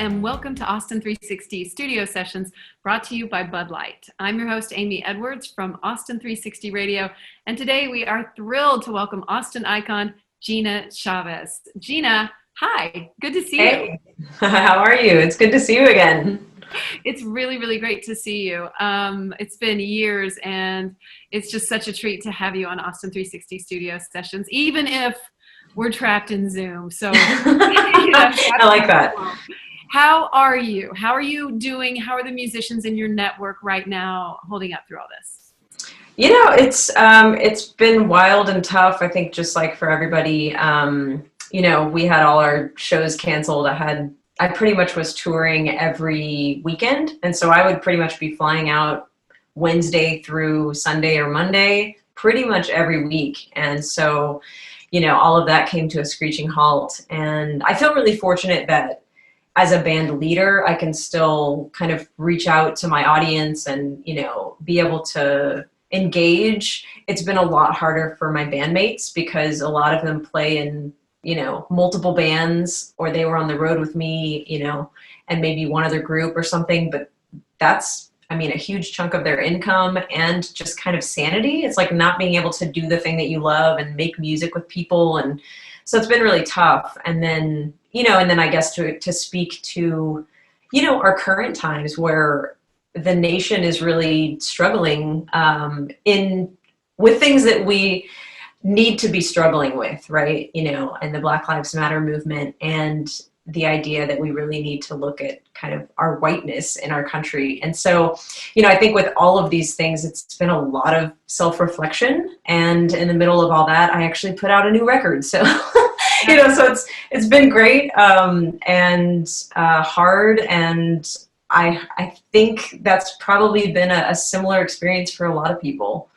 and welcome to Austin360 Studio Sessions, brought to you by Bud Light. I'm your host, Amy Edwards from Austin360 Radio, and today we are thrilled to welcome Austin icon, Gina Chavez. Gina, hi, good to see you. Hey, how are you? It's good to see you again. It's really, really great to see you. It's been years, and it's just such a treat to have you on Austin360 Studio Sessions, even if we're trapped in Zoom. So I like that. How are you? How are you doing? How are the musicians in your network right now holding up through all this? You know, it's been wild and tough. I think just like for everybody, you know, we had all our shows canceled. I pretty much was touring every weekend. And so I would pretty much be flying out Wednesday through Sunday or Monday, pretty much every week. And so, you know, all of that came to a screeching halt. And I feel really fortunate that as a band leader, I can still kind of reach out to my audience and, you know, be able to engage. It's been a lot harder for my bandmates because a lot of them play in, you know, multiple bands, or they were on the road with me, you know, and maybe one other group or something. But that's, I mean, a huge chunk of their income and just kind of sanity. It's like not being able to do the thing that you love and make music with people. And so it's been really tough. And then, you know, and then I guess to speak to, you know, our current times where the nation is really struggling with things that we need to be struggling with, right? You know, and the Black Lives Matter movement and the idea that we really need to look at kind of our whiteness in our country. And so, you know, I think with all of these things, it's been a lot of self-reflection. And in the middle of all that, I actually put out a new record. So, you know, so it's been great and hard. And I think that's probably been a similar experience for a lot of people.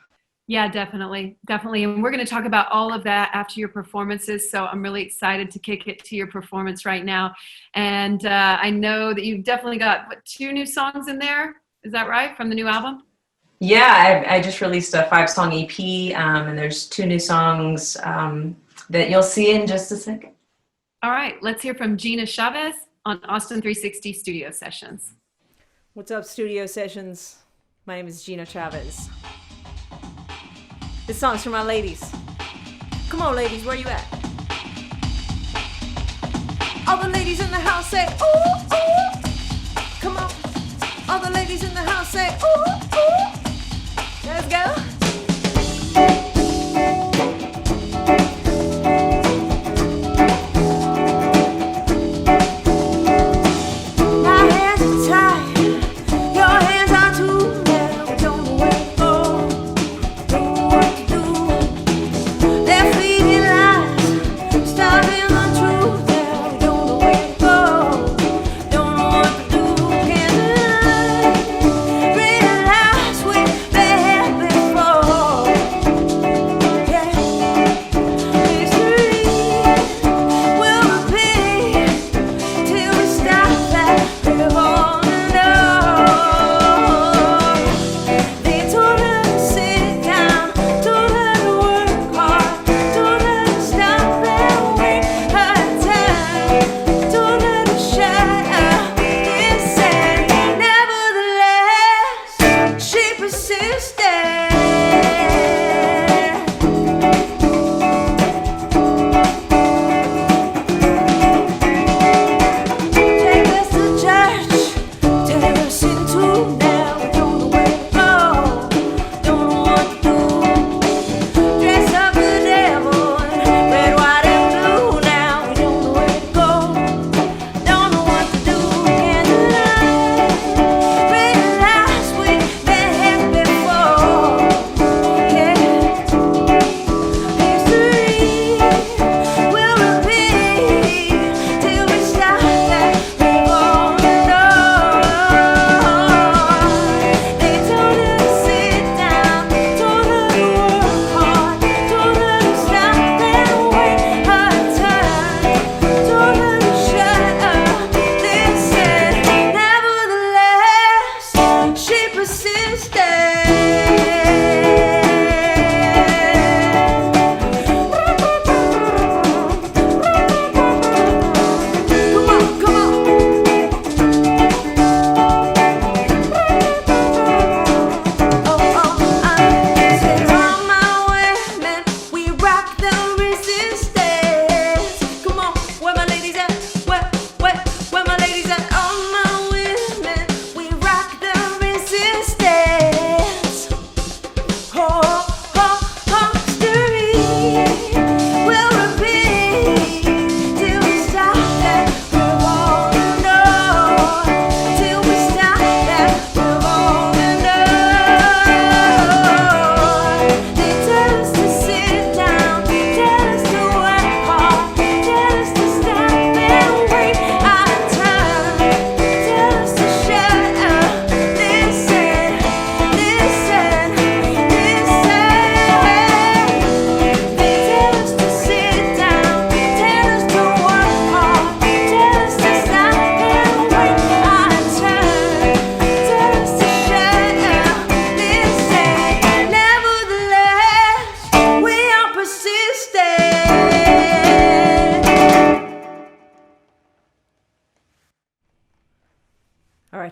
Yeah, definitely. Definitely. And we're going to talk about all of that after your performances. So I'm really excited to kick it to your performance right now. And I know that you've definitely got 2 new songs in there. Is that right? From the new album? Yeah, I just released a 5-song EP and there's 2 new songs that you'll see in just a second. All right. Let's hear from Gina Chavez on Austin360 Studio Sessions. What's up, Studio Sessions? My name is Gina Chavez. This song's for my ladies. Come on, ladies, where you at? All the ladies in the house say, ooh, ooh. Come on. All the ladies in the house say, ooh, ooh. Let's go. Realize we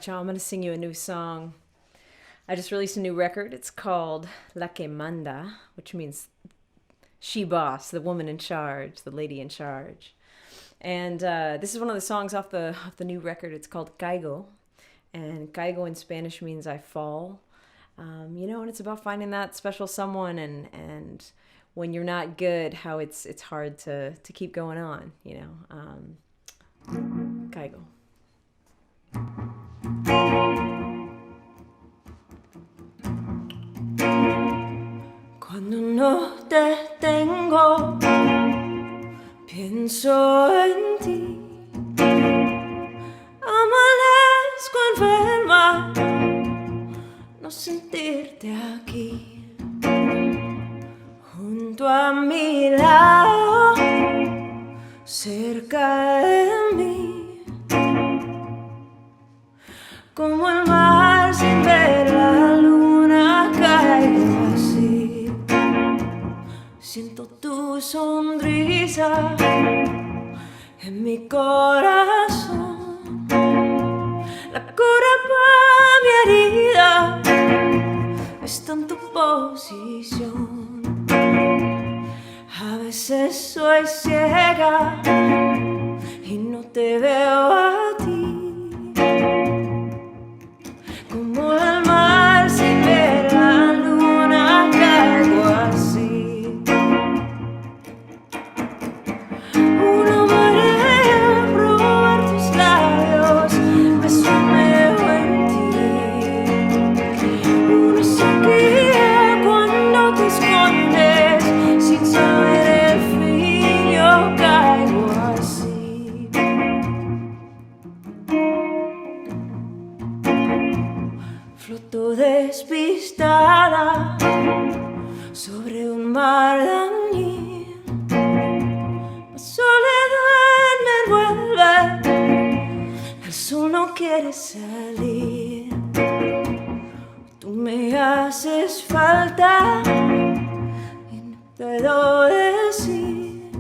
right, y'all, I'm going to sing you a new song. I just released a new record. It's called La Que Manda, which means she boss, the woman in charge, the lady in charge. And this is one of the songs off the new record. It's called Caigo. And Caigo in Spanish means I fall. And it's about finding that special someone and when you're not good, how it's hard to keep going on, Caigo. Cuando no te tengo, pienso en ti. Amanezco enferma, no sentirte aquí, junto a mi lado, cerca de mí, como el mar sin ver la luna, caigo así. Siento tu sonrisa en mi corazón, la cura para mi herida está en tu posición. A veces soy ciega y no te veo a ti, como el mar sin ver la luna, caigo así. Una marea probar tus labios, me sumerjo en ti. Una sequía cuando te escondes, sin saber el fin, yo caigo así. Floto despistada sobre un mar dañino, la soledad me envuelve, el sol no quiere salir. Tú me haces falta y no puedo decir,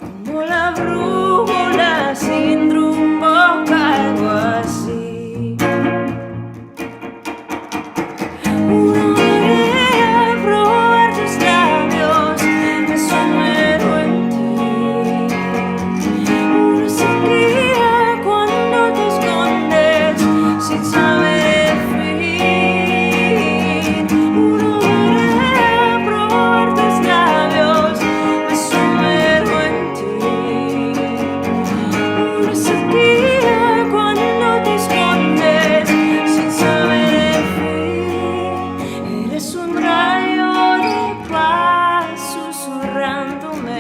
como la brújula sin rumbo, caigo así. Una marea probar tus labios, me sumerjo en ti. Una sequía cuando te escondes, sin saber el fin. Una marea probar tus labios, me sumerjo en ti. Una sequía cuando te escondes, sin saber el fin. Eres un rayo de paz susurrándome.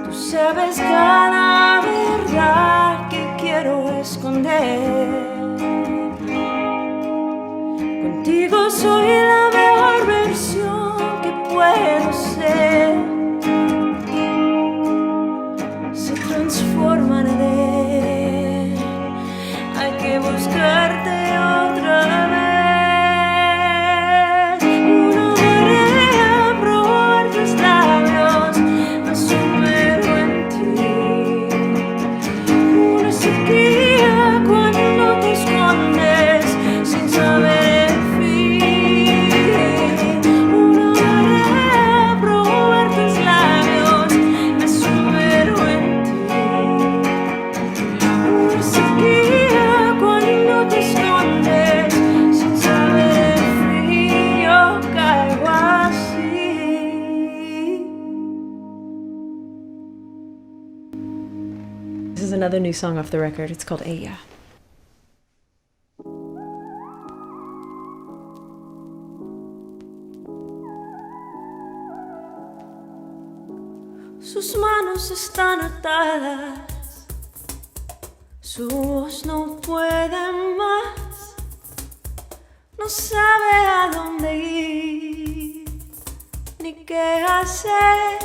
Tú sabes cada verdad que quiero esconder. Contigo soy la mejor versión que puedo ser. Se transforman en él. Hay que buscarte otra vez. Una marea probar tus labios, me sumerjo en ti. Una sequía cuando te escondes, sin saber el fin. Una marea probar tus labios, me sumerjo en ti. Una sequía cuando te escondes, sin saber el fin, yo caigo así. This is another new song off the record. It's called Ella. Sus manos están atadas, su voz no puede más, no sabe a dónde ir ni qué hacer.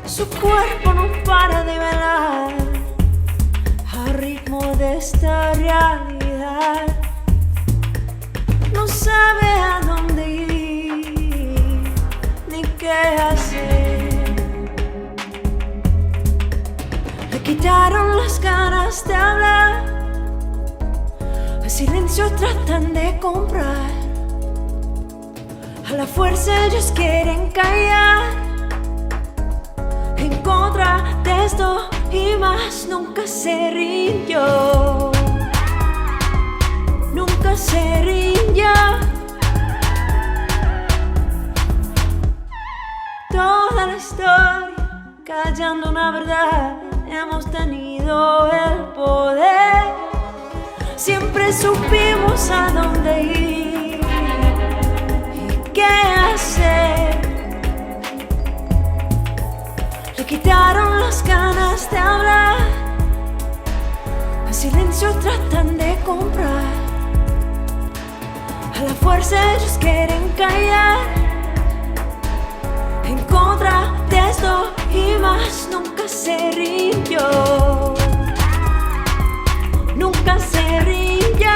Su cuerpo no para de velar al ritmo de esta realidad, no sabe a dónde ir ni qué hacer. quitaron las ganas de hablar. El silencio tratan de comprar. A la fuerza ellos quieren callar. En contra de esto y más, nunca se rindió. Nunca se rindió. Toda la historia, callando una verdad, hemos tenido el poder. Siempre supimos a dónde ir y qué hacer. Le quitaron las ganas de hablar. El silencio tratan de comprar. A la fuerza ellos quieren callar. En contra de esto y más, nunca se rindió. Nunca se rindió.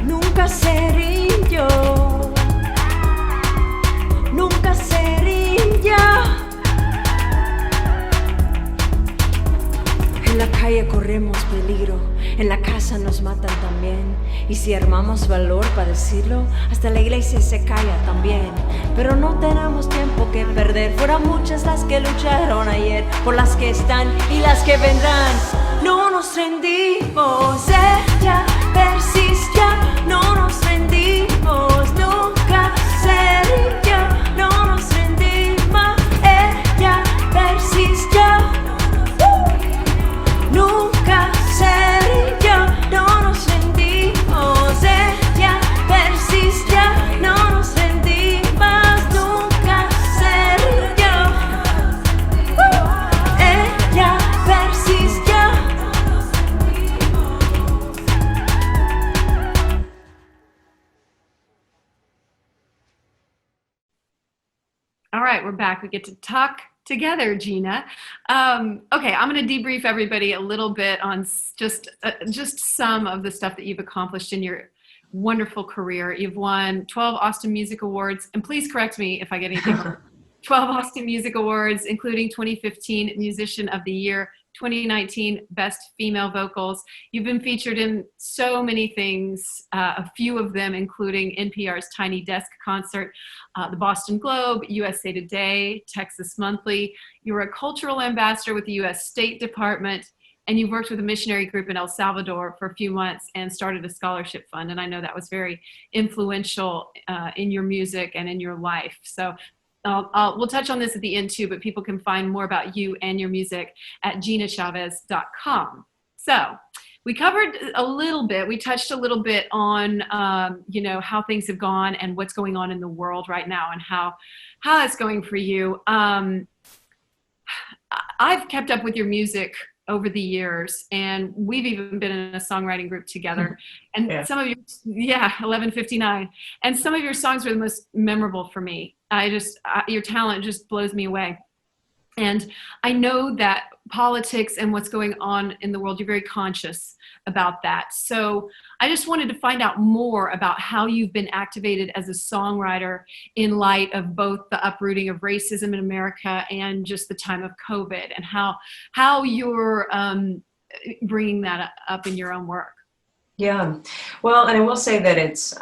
Nunca se rindió. Nunca se rindió. En la calle corremos peligro, en la casa nos matan también. Y si armamos valor para decirlo, hasta la iglesia se calla también. Pero no tenemos tiempo que perder. Fueron muchas las que lucharon ayer, por las que están y las que vendrán. No nos rendimos, ella persistió. No nos rendimos, nunca se rindió. No nos rendimos, ella persistió. Nunca se rindió, no nos rendimos. Ella persistió, no nos rendimos. Nunca se rindió. Ella persistió. All right, we're back. We get to talk together, Gina. Okay, I'm going to debrief everybody a little bit on just some of the stuff that you've accomplished in your wonderful career. You've won 12 Austin Music Awards, and please correct me if I get anything wrong. 12 Austin Music Awards, including 2015 Musician of the Year, 2019 Best Female Vocals. You've been featured in so many things, a few of them including NPR's Tiny Desk Concert, the Boston Globe, USA Today, Texas Monthly. You were a cultural ambassador with the U.S. State Department, and you worked with a missionary group in El Salvador for a few months and started a scholarship fund. And I know that was very influential in your music and in your life. So we'll touch on this at the end too, but people can find more about you and your music at ginachavez.com. So we covered a little bit, we touched a little bit on, how things have gone and what's going on in the world right now and how it's going for you. I've kept up with your music over the years, and we've even been in a songwriting group together. And some of you, 1159, and some of your songs were the most memorable for me. Your talent just blows me away. And I know that politics and what's going on in the world, you're very conscious about that. So I just wanted to find out more about how you've been activated as a songwriter in light of both the uprooting of racism in America and just the time of COVID, and how you're bringing that up in your own work. Yeah, well, and I will say that it's,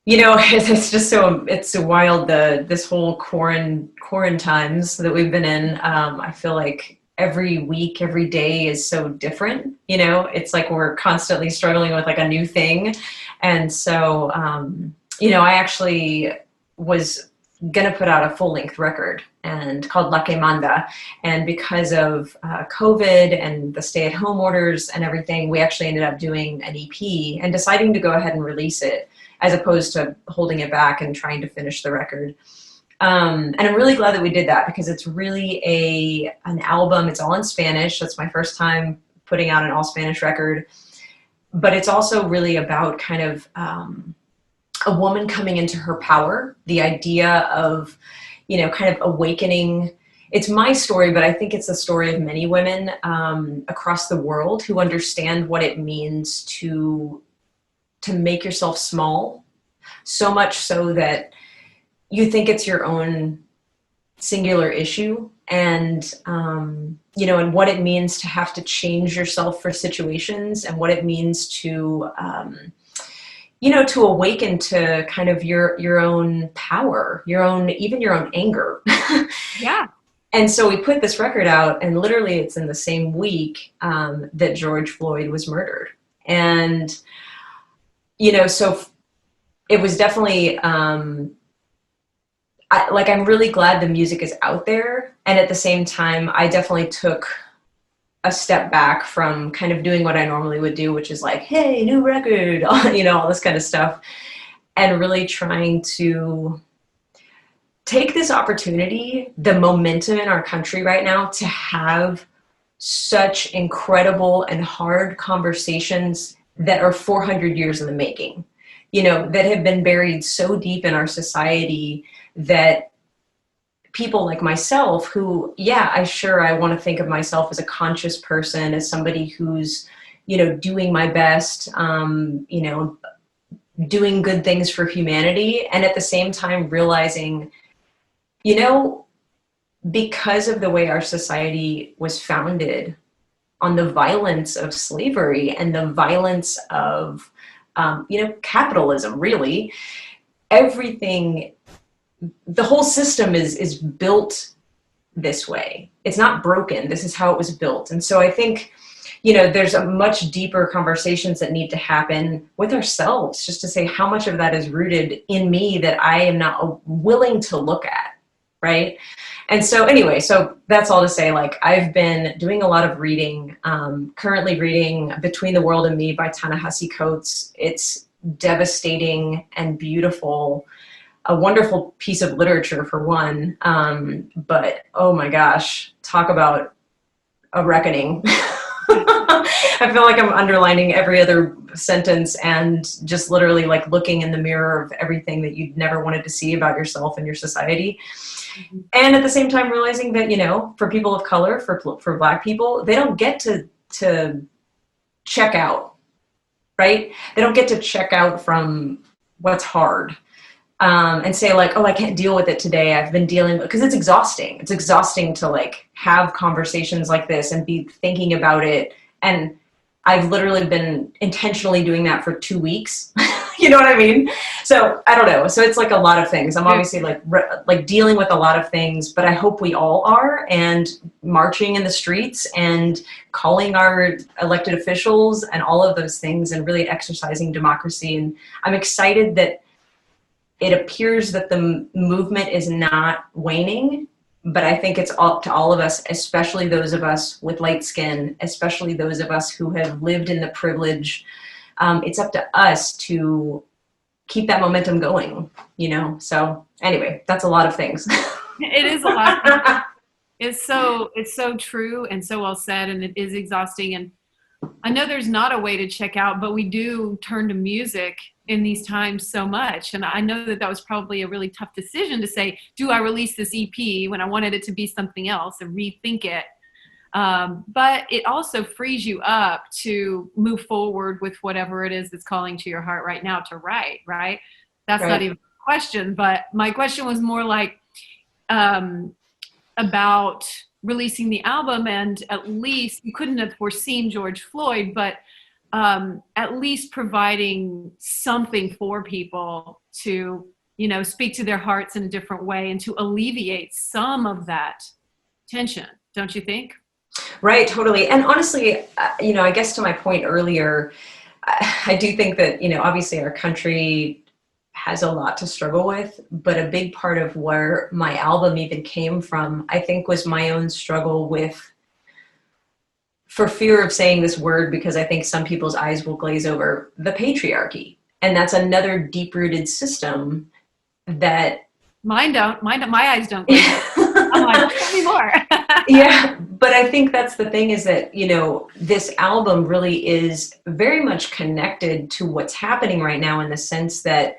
it's just it's so wild, this whole quarantines that we've been in. I feel like every week, every day is so different. It's like we're constantly struggling with like a new thing. And so, I actually was gonna put out a full-length record and called La Que Manda. And because of COVID and the stay-at-home orders and everything, we actually ended up doing an EP and deciding to go ahead and release it, as opposed to holding it back and trying to finish the record. And I'm really glad that we did that, because it's really an album. It's all in Spanish. That's my first time putting out an all Spanish record. But it's also really about kind of a woman coming into her power, the idea of, kind of awakening. It's my story, but I think it's the story of many women across the world who understand what it means to make yourself small, so much so that you think it's your own singular issue, and and what it means to have to change yourself for situations, and what it means to to awaken to kind of your own power, even your own anger. Yeah. And so we put this record out, and literally it's in the same week that George Floyd was murdered. And, so it was definitely, I'm really glad the music is out there. And at the same time, I definitely took a step back from kind of doing what I normally would do, which is like, hey, new record, all this kind of stuff. And really trying to take this opportunity, the momentum in our country right now, to have such incredible and hard conversations that are 400 years in the making, that have been buried so deep in our society that people like myself who, I want to think of myself as a conscious person, as somebody who's, doing my best, doing good things for humanity. And at the same time realizing, because of the way our society was founded on the violence of slavery and the violence of, capitalism, really, everything, the whole system is built this way. It's not broken. This is how it was built. And so I think, there's a much deeper conversations that need to happen with ourselves, just to say how much of that is rooted in me that I am not willing to look at. Right. And so anyway, so that's all to say, I've been doing a lot of reading, currently reading Between the World and Me by Ta-Nehisi Coates. It's devastating and beautiful, a wonderful piece of literature for one. But oh my gosh, talk about a reckoning. I feel like I'm underlining every other sentence and just literally looking in the mirror of everything that you'd never wanted to see about yourself and your society. Mm-hmm. And at the same time realizing that, for people of color, for Black people, they don't get to check out, right? They don't get to check out from what's hard. And say I can't deal with it today. I've been dealing because it's exhausting. It's exhausting to have conversations like this and be thinking about it. And I've literally been intentionally doing that for 2 weeks. You know what I mean? So I don't know. So it's a lot of things. I'm obviously dealing with a lot of things, but I hope we all are, and marching in the streets and calling our elected officials and all of those things, and really exercising democracy. And I'm excited that it appears that the movement is not waning, but I think it's up to all of us, especially those of us with light skin, especially those of us who have lived in the privilege. It's up to us to keep that momentum going, So anyway, that's a lot of things. It is a lot. It's so true and so well said, and it is exhausting. And I know there's not a way to check out, but we do turn to music in these times so much. And I know that was probably a really tough decision to say, do I release this EP when I wanted it to be something else and rethink it? But it also frees you up to move forward with whatever it is that's calling to your heart right now to write, right? That's right. Not even a question, but my question was more about releasing the album, and at least you couldn't have foreseen George Floyd, but at least providing something for people to, speak to their hearts in a different way and to alleviate some of that tension, don't you think? Right, totally. And honestly, I guess to my point earlier, I do think that, obviously our country has a lot to struggle with, but a big part of where my album even came from, I think, was my own struggle for fear of saying this word, because I think some people's eyes will glaze over, the patriarchy. And that's another deep-rooted system that... Mine don't. My eyes don't glaze over. I'm like, tell me more. Yeah, but I think that's the thing, is that, this album really is very much connected to what's happening right now, in the sense that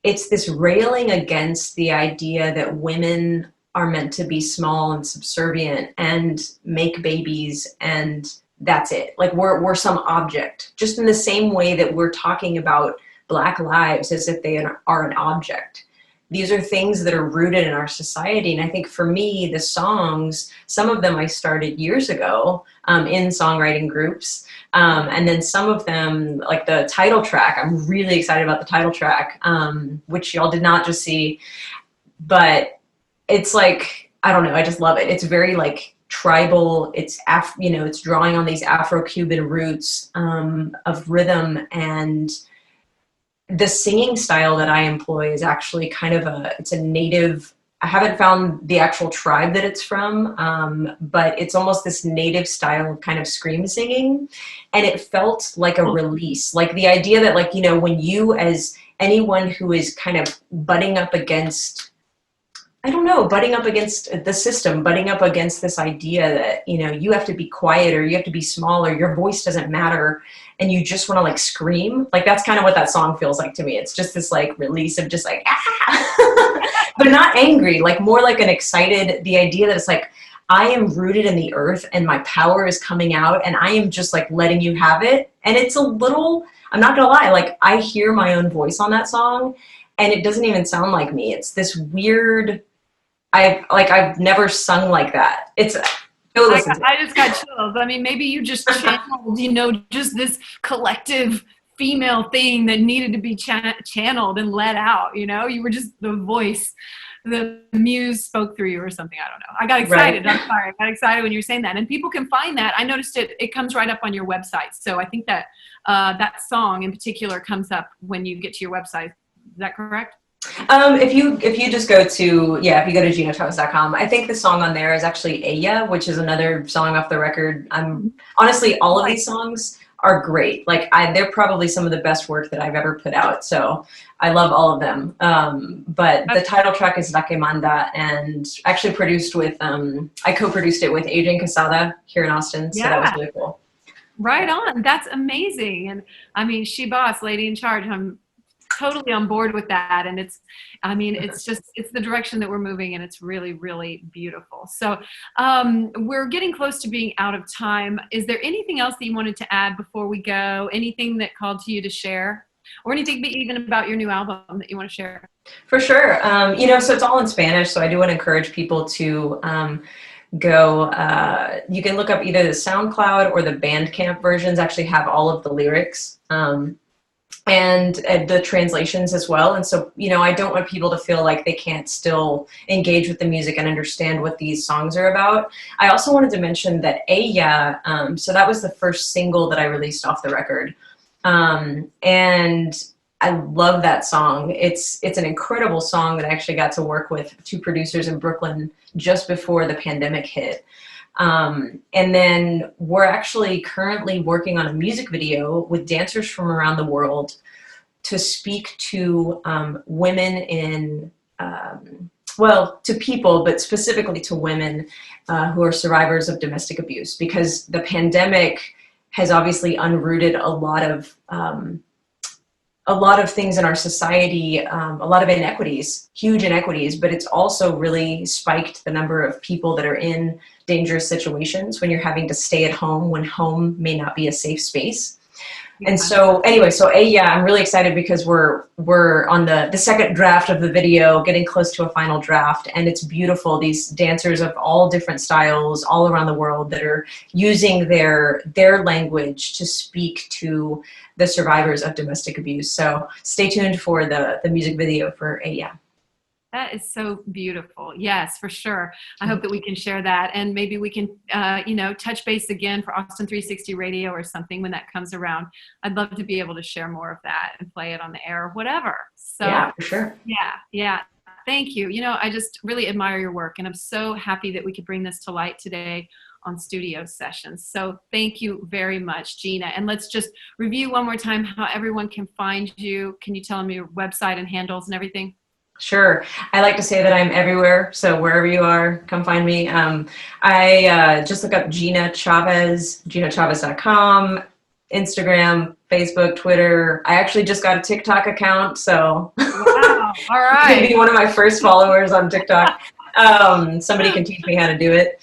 it's this railing against the idea that women are meant to be small and subservient and make babies, and that's it. We're some object, just in the same way that we're talking about Black lives as if they are an object. these are things that are rooted in our society. And I think for me, the songs, some of them I started years ago in songwriting groups. And then some of them, like the title track, I'm really excited about the title track, which y'all did not just see, but it's like, I don't know, I just love it. It's very like tribal. It's it's drawing on these Afro-Cuban roots of rhythm, and the singing style that I employ is actually kind of it's a native. I haven't found the actual tribe that it's from, but it's almost this native style of kind of scream singing, and it felt like a release. Like the idea that, like, when you, as anyone who is kind of butting up against the system, butting up against this idea that, you have to be quiet, or you have to be smaller, your voice doesn't matter, and you just want to like scream. Like that's kind of what that song feels like to me. It's just this like release of just like, ah! But not angry, like more like an excited, the idea that it's like, I am rooted in the earth and my power is coming out and I am just like letting you have it. And it's a little, I'm not gonna lie, like I hear my own voice on that song and it doesn't even sound like me. It's this weird, I've never sung like that. It's go listen to it. I just got chills. I mean, maybe you just channeled, just this collective female thing that needed to be channeled and let out. You were just the voice. The muse spoke through you or something. I don't know. I got excited. Right. I'm sorry. I got excited when you were saying that. And people can find that. I noticed it comes right up on your website. So I think that that song in particular comes up when you get to your website. Is that correct? If you just go to, if you go to GinaChavez.com, I think the song on there is actually Ella, which is another song off the record. Honestly, all of these songs are great. Like they're probably some of the best work that I've ever put out. So I love all of them. But the title track is La Que Manda, and actually produced with, I co-produced it with Adrian Casada here in Austin. So that was really cool. Right on. That's amazing. And I mean, She Boss, Lady in Charge, I'm totally on board with that. And it's the direction that we're moving, and it's really, really beautiful. So we're getting close to being out of time. Is there anything else that you wanted to add before we go? Anything that called to you to share, or anything even about your new album that you want to share? For sure. So it's all in Spanish. So I do want to encourage people to go, you can look up either the SoundCloud or the Bandcamp versions actually have all of the lyrics. And the translations as well. And so, I don't want people to feel like they can't still engage with the music and understand what these songs are about. I also wanted to mention that Ella, so that was the first single that I released off the record. And I love that song. It's an incredible song that I actually got to work with two producers in Brooklyn just before the pandemic hit. And then we're actually currently working on a music video with dancers from around the world to speak to women in, to people, but specifically to women who are survivors of domestic abuse, because the pandemic has obviously unrooted a lot of things in our society, a lot of inequities, huge inequities, but it's also really spiked the number of people that are in dangerous situations when you're having to stay at home when home may not be a safe space. Yeah. And so anyway, I'm really excited because we're on the second draft of the video, getting close to a final draft, and it's beautiful. These dancers of all different styles all around the world that are using their language to speak to the survivors of domestic abuse. So stay tuned for the music video for Ella. That is so beautiful. Yes, for sure. I hope that we can share that, and maybe we can, touch base again for Austin360 Radio or something when that comes around. I'd love to be able to share more of that and play it on the air or whatever. So yeah, for sure. Yeah. Thank you. I just really admire your work, and I'm so happy that we could bring this to light today on Studio Sessions. So thank you very much, Gina. And let's just review one more time how everyone can find you. Can you tell them your website and handles and everything? Sure. I like to say that I'm everywhere. So wherever you are, come find me. I just look up Gina Chavez, GinaChavez.com, Instagram, Facebook, Twitter. I actually just got a TikTok account. So wow. All right. You can be one of my first followers on TikTok. Somebody can teach me how to do it.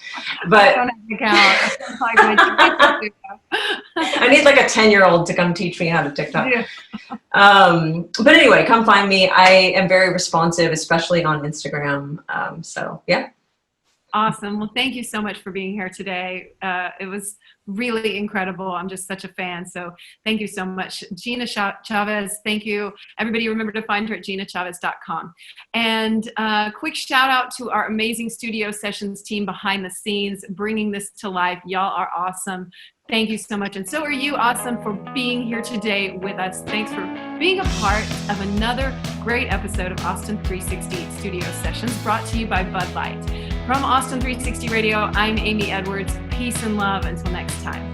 But I don't have an account. I need like a 10-year-old to come teach me how to TikTok. But anyway, come find me. I am very responsive, especially on Instagram. So yeah. Awesome. Well, thank you so much for being here today. It was really incredible. I'm just such a fan. So thank you so much. Gina Chavez, thank you. Everybody remember to find her at ginachavez.com. And quick shout out to our amazing studio sessions team behind the scenes, bringing this to life. Y'all are awesome. Thank you so much. And so are you, awesome, for being here today with us. Thanks for being a part of another great episode of Austin360 Studio Sessions, brought to you by Bud Light. From Austin360 Radio, I'm Amy Edwards. Peace and love until next time.